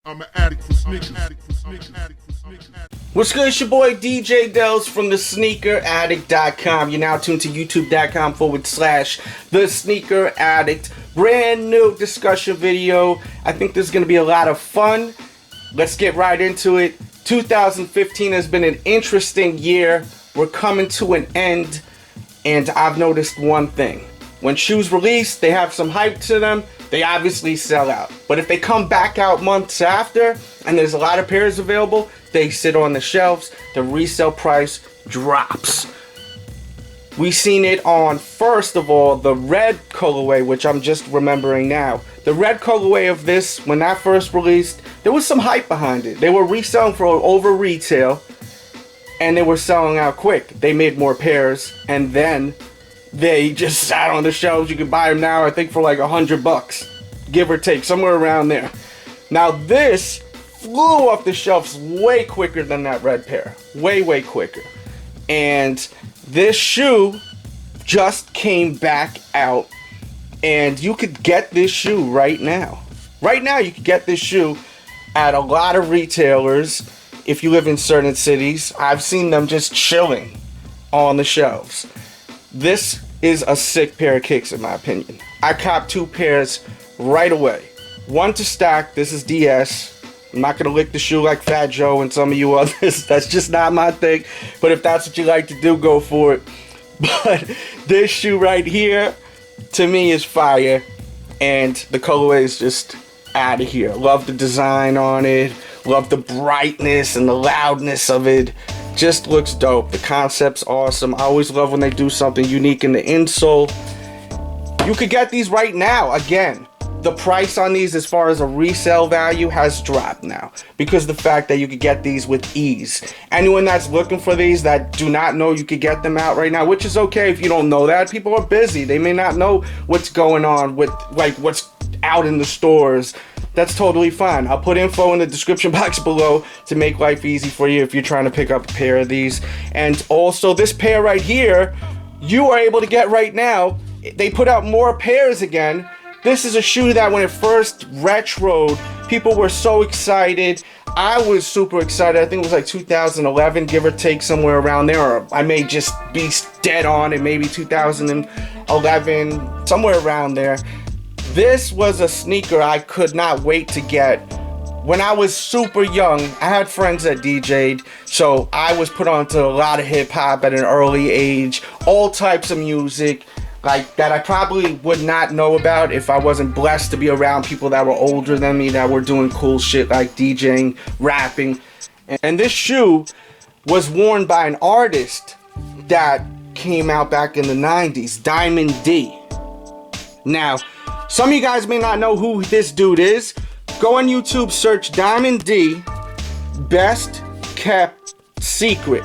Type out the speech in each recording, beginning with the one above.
I'm an addict for sneakers. What's good? It's your boy DJ Dells from thesneakeraddict.com. You're now tuned to youtube.com/The Sneaker Addict. Brand new discussion video. I think this is going to be a lot of fun. Let's get right into it. 2015 has been an interesting year. We're coming to an end, and I've noticed one thing. When shoes release, they have some hype to them. They obviously sell out. But if they come back out months after and there's a lot of pairs available, they sit on the shelves. The resale price drops. We seen it on, first of all, the red colorway, which I'm just remembering now. The red colorway of this, when that first released, there was some hype behind it. They were reselling for over retail, and they were selling out quick. They made more pairs, and then they just sat on the shelves. You can buy them now, I think, for like $100, give or take, somewhere around there. Now this flew off the shelves way quicker than that red pair. Way quicker. And this shoe just came back out, and you could get this shoe right now. Right now you could get this shoe at a lot of retailers if you live in certain cities. I've seen them just chilling on the shelves. This is a sick pair of kicks in my opinion. I copped two pairs right away. One to stack. This is DS. I'm not gonna lick the shoe like Fat Joe and some of you others. That's just not my thing. But if that's what you like to do, go for it. But this shoe right here, to me, is fire. And the colorway is just out of here. Love the design on it. Love the brightness and the loudness of it. Just looks dope. The concept's awesome. I always love when they do something unique in the insole. You could get these right now. Again, the price on these as far as a resale value has dropped now because the fact that you could get these with ease. Anyone that's looking for these that do not know you could get them out right now, which is okay if you don't know that. People are busy. They may not know what's going on with like what's out in the stores. That's totally fine. I'll put info in the description box below to make life easy for you if you're trying to pick up a pair of these. And also this pair right here, you are able to get right now. They put out more pairs again. This is a shoe that when it first retroed, people were so excited. I was super excited. I think it was like 2011, give or take, somewhere around there. Or I may just be dead on it, maybe 2011, somewhere around there. This was a sneaker I could not wait to get. When I was super young, I had friends that DJ'd, so I was put onto a lot of hip hop at an early age, all types of music like that I probably would not know about if I wasn't blessed to be around people that were older than me that were doing cool shit like DJing, rapping. And this shoe was worn by an artist that came out back in the 90s, Diamond D. Now, some of you guys may not know who this dude is. Go on YouTube, search Diamond D, Best Kept Secret.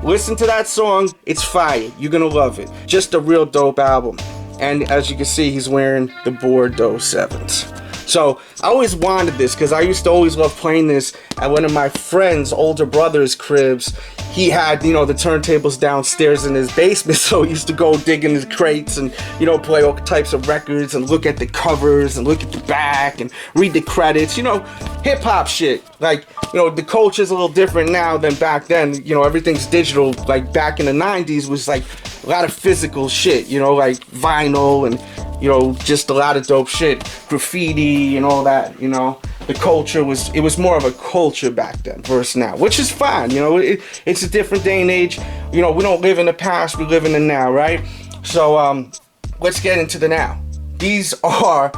Listen to that song, it's fire. You're gonna love it. Just a real dope album. And as you can see, he's wearing the Bordeaux 7s. So I always wanted this because I used to always love playing this at one of my friend's older brother's cribs. He had, you know, the turntables downstairs in his basement, so he used to go dig in his crates and, you know, play all types of records and look at the covers and look at the back and read the credits, you know, hip hop shit. Like, you know, the culture's a little different now than back then. You know, everything's digital. Like back in the 90s was like a lot of physical shit, you know, like vinyl and, you know, just a lot of dope shit, graffiti and all that, you know. The culture was, it was more of a culture back then versus now, which is fine, you know. It's a different day and age. You know, we don't live in the past, we live in the now, right? So, let's get into the now. These are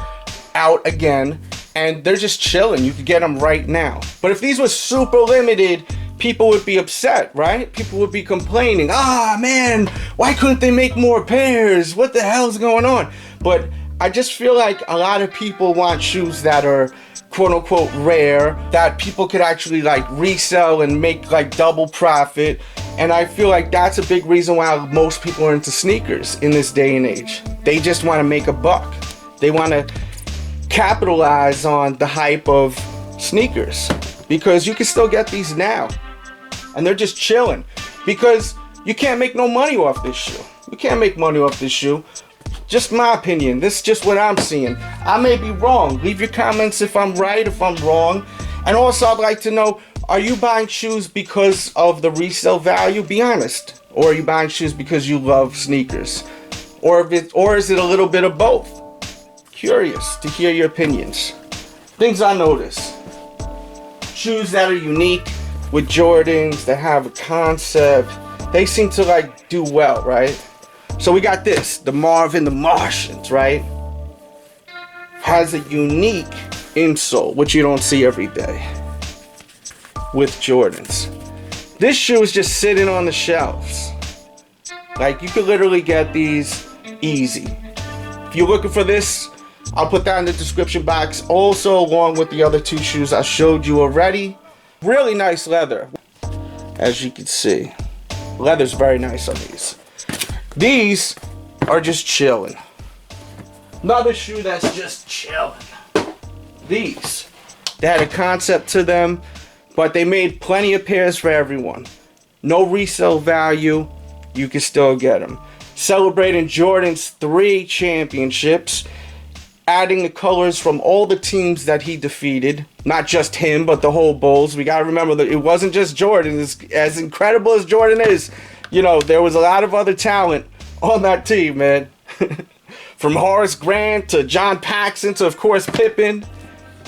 out again, and they're just chilling. You can get them right now. But if these were super limited, people would be upset, right? People would be complaining, ah, man, why couldn't they make more pairs? What the hell's going on? But I just feel like a lot of people want shoes that are quote unquote rare, that people could actually like resell and make like double profit. And I feel like that's a big reason why most people are into sneakers in this day and age. They just want to make a buck. They want to capitalize on the hype of sneakers because you can still get these now. And they're just chilling because you can't make no money off this shoe. You can't make money off this shoe. Just my opinion. This is just what I'm seeing. I may be wrong. Leave your comments if I'm right, if I'm wrong. And also, I'd like to know, are you buying shoes because of the resale value? Be honest. Or are you buying shoes because you love sneakers? Or is it a little bit of both? Curious to hear your opinions. Things I notice. Shoes that are unique with Jordans, that have a concept. They seem to like do well, right? So we got this, the Marvin the Martians, right? Has a unique insole, which you don't see every day with Jordans. This shoe is just sitting on the shelves. Like, you could literally get these easy. If you're looking for this, I'll put that in the description box, also along with the other two shoes I showed you already. Really nice leather, as you can see. Leather's very nice on these. These are just chilling. Another shoe that's just chilling. These, they had a concept to them, but they made plenty of pairs for everyone. No resale value, you can still get them. Celebrating Jordan's 3 championships, adding the colors from all the teams that he defeated. Not just him, but the whole Bulls. We gotta remember that it wasn't just Jordan. As incredible as Jordan is, you know, there was a lot of other talent on that team, man. From Horace Grant to John Paxson to, of course, Pippen.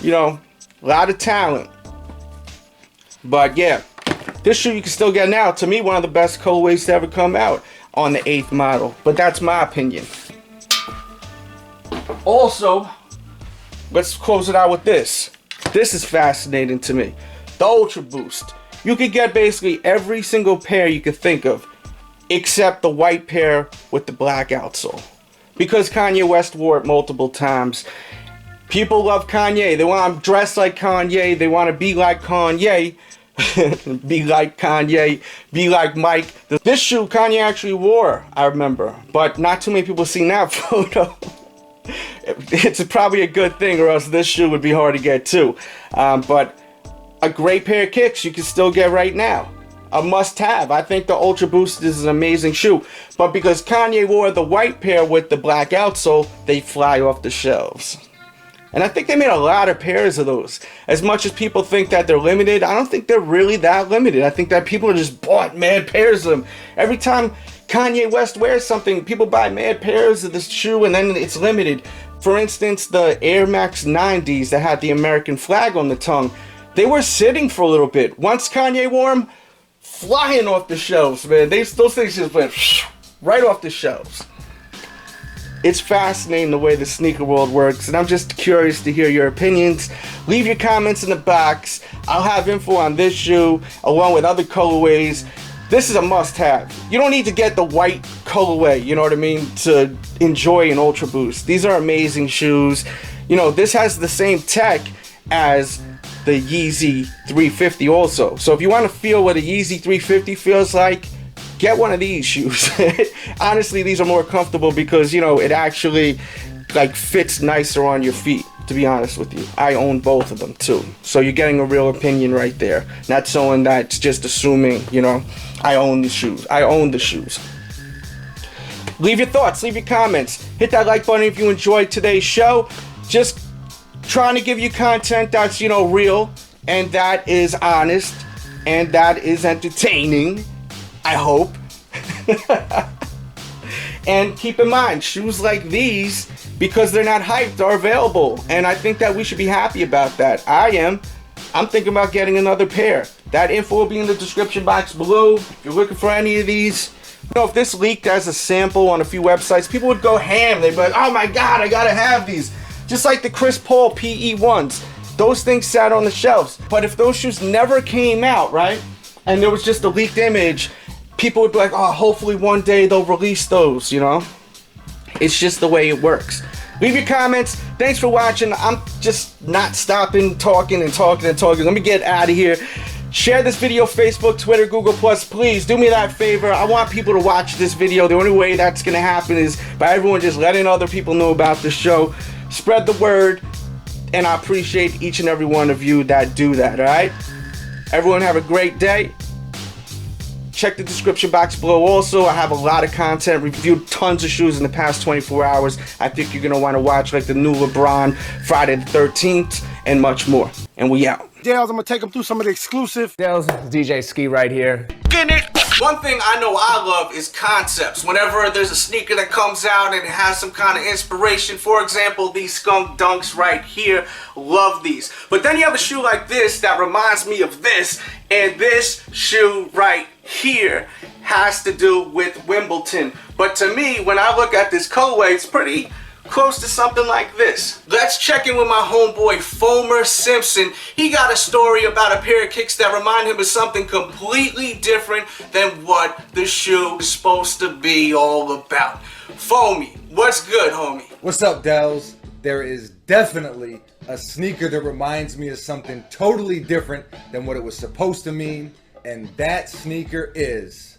You know, a lot of talent. But yeah, this shoe you can still get now. To me, one of the best colorways to ever come out on the 8th model. But that's my opinion. Also, let's close it out with this. This is fascinating to me. The Ultra Boost. You could get basically every single pair you could think of, except the white pair with the black outsole. Because Kanye West wore it multiple times. People love Kanye. They want to dress like Kanye. They want to be like Kanye. Be like Kanye. Be like Mike. This shoe Kanye actually wore, I remember. But not too many people seen that photo. It's probably a good thing, or else this shoe would be hard to get too. But a great pair of kicks you can still get right now. A must-have. I think the Ultra Boost is an amazing shoe. But because Kanye wore the white pair with the black outsole, they fly off the shelves. And I think they made a lot of pairs of those. As much as people think that they're limited, I don't think they're really that limited. I think that people are just bought mad pairs of them. Every time Kanye West wears something, people buy mad pairs of this shoe, and then it's limited. For instance, the Air Max 90s that had the American flag on the tongue, they were sitting for a little bit. Once Kanye wore them, flying off the shelves, man. Those things just went right off the shelves. It's fascinating the way the sneaker world works, and I'm just curious to hear your opinions. Leave your comments in the box. I'll have info on this shoe, along with other colorways. This is a must-have. You don't need to get the white colorway, you know what I mean, to enjoy an Ultra Boost. These are amazing shoes. You know, this has the same tech as the Yeezy 350 also. So if you want to feel what a Yeezy 350 feels like, get one of these shoes. Honestly, these are more comfortable because, you know, it actually like fits nicer on your feet, to be honest with you. I own both of them too. So you're getting a real opinion right there. Not someone that's just assuming, you know, I own the shoes. I own the shoes. Leave your thoughts, leave your comments. Hit that like button if you enjoyed today's show. Just trying to give you content that's, you know, real, and that is honest, and that is entertaining, I hope. And keep in mind, shoes like these, because they're not hyped, are available, and I think that we should be happy about that. I am. I'm thinking about getting another pair. That info will be in the description box below. If you're looking for any of these, you know, if this leaked as a sample on a few websites, people would go ham. They'd be like, oh my god, I gotta have these. Just like the Chris Paul PE ones. Those things sat on the shelves. But if those shoes never came out, right, and there was just a leaked image, people would be like, oh, hopefully one day they'll release those, you know? It's just the way it works. Leave your comments. Thanks for watching. I'm just not stopping talking and talking and talking. Let me get out of here. Share this video, Facebook, Twitter, Google+. Please do me that favor. I want people to watch this video. The only way that's going to happen is by everyone just letting other people know about the show. Spread the word, and I appreciate each and every one of you that do that, alright? Everyone have a great day. Check the description box below also. I have a lot of content, reviewed tons of shoes in the past 24 hours. I think you're going to want to watch like the new LeBron, Friday the 13th, and much more. And we out. Dales, I'm gonna take them through some of the exclusive. Dales, DJ Ski right here. Get it? One thing I know I love is concepts. Whenever there's a sneaker that comes out and it has some kind of inspiration, for example, these Skunk Dunks right here, love these. But then you have a shoe like this that reminds me of this, and this shoe right here has to do with Wimbledon. But to me, when I look at this colorway, it's pretty close to something like this. Let's check in with my homeboy Fomer Simpson. He got a story about a pair of kicks that remind him of something completely different than what the shoe is supposed to be all about. Foamy, what's good, homie? What's up, Dells? There is definitely a sneaker that reminds me of something totally different than what it was supposed to mean, and that sneaker is